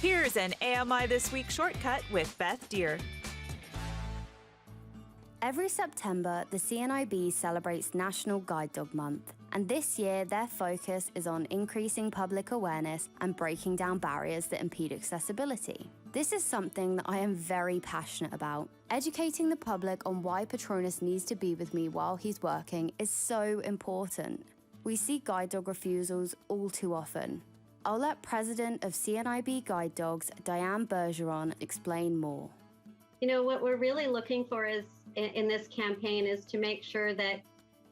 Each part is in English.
Here's an AMI This Week shortcut with Beth Deer. Every September, the CNIB celebrates National Guide Dog Month, and this year their focus is on increasing public awareness and breaking down barriers that impede accessibility. This is something that I am very passionate about. Educating the public on why Patronus needs to be with me while he's working is so important. We see guide dog refusals all too often. I'll let President of CNIB Guide Dogs, Diane Bergeron, explain more. You know, what we're really looking for is in this campaign is to make sure that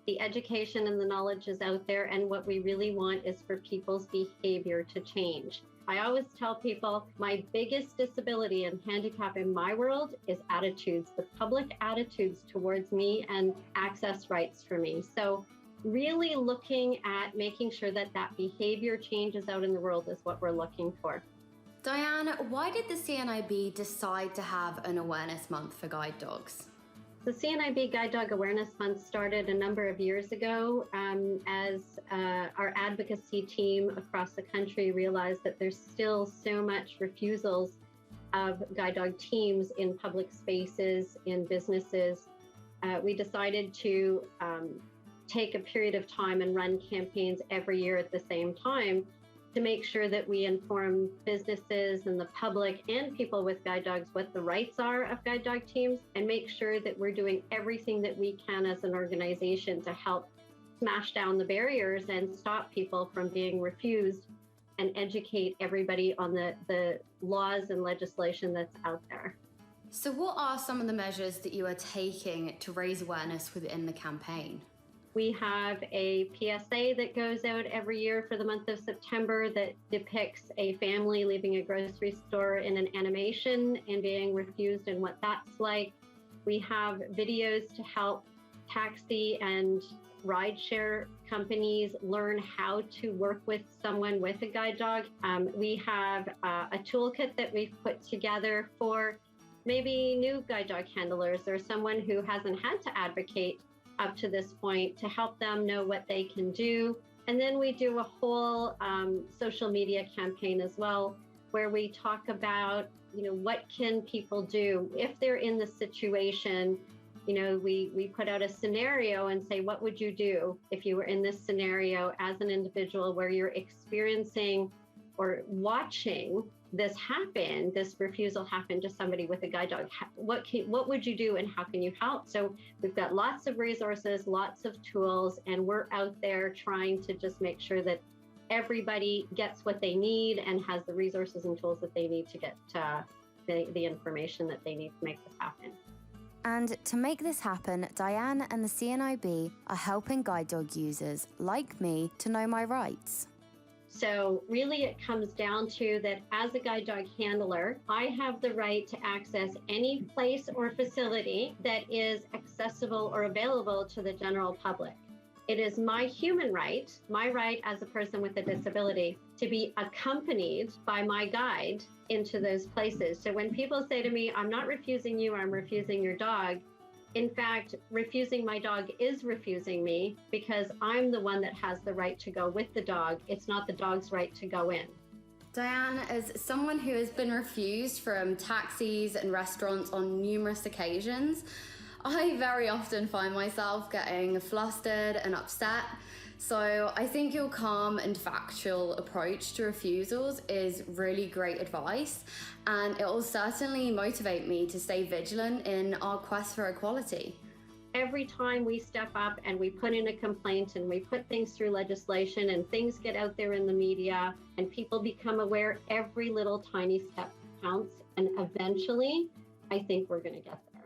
the education and the knowledge is out there, and what we really want is for people's behavior to change. I always tell people my biggest disability and handicap in my world is attitudes, the public attitudes towards me and access rights for me. So really looking at making sure that that behavior changes out in the world is what we're looking for. Diane, why did the CNIB decide to have an awareness month for guide dogs? The CNIB Guide Dog Awareness Month started a number of years ago as our advocacy team across the country realized that there's still so much refusals of guide dog teams in public spaces, in businesses. We decided to take a period of time and run campaigns every year at the same time to make sure that we inform businesses and the public and people with guide dogs what the rights are of guide dog teams, and make sure that we're doing everything that we can as an organization to help smash down the barriers and stop people from being refused, and educate everybody on the laws and legislation that's out there. So what are some of the measures that you are taking to raise awareness within the campaign? We have a PSA that goes out every year for the month of September that depicts a family leaving a grocery store in an animation and being refused and what that's like. We have videos to help taxi and rideshare companies learn how to work with someone with a guide dog. We have a toolkit that we've put together for maybe new guide dog handlers or someone who hasn't had to advocate up to this point to help them know what they can do. And then we do a whole social media campaign as well, where we talk about, what can people do if they're in this situation. We put out a scenario and say, what would you do if you were in this scenario as an individual where you're experiencing or watching this refusal happen to somebody with a guide dog? What would you do and how can you help? So we've got lots of resources, lots of tools, and we're out there trying to just make sure that everybody gets what they need and has the resources and tools that they need to get the information that they need to make this happen. And to make this happen, Diane and the CNIB are helping guide dog users like me to know my rights. So really it comes down to that as a guide dog handler, I have the right to access any place or facility that is accessible or available to the general public. It is my human right, my right as a person with a disability, to be accompanied by my guide into those places. So when people say to me, I'm not refusing you, I'm refusing your dog, in fact, refusing my dog is refusing me, because I'm the one that has the right to go with the dog. It's not the dog's right to go in. Diane, as someone who has been refused from taxis and restaurants on numerous occasions, I very often find myself getting flustered and upset. So I think your calm and factual approach to refusals is really great advice, and it will certainly motivate me to stay vigilant in our quest for equality. Every time we step up and we put in a complaint and we put things through legislation and things get out there in the media and people become aware, every little tiny step counts, and eventually I think we're going to get there.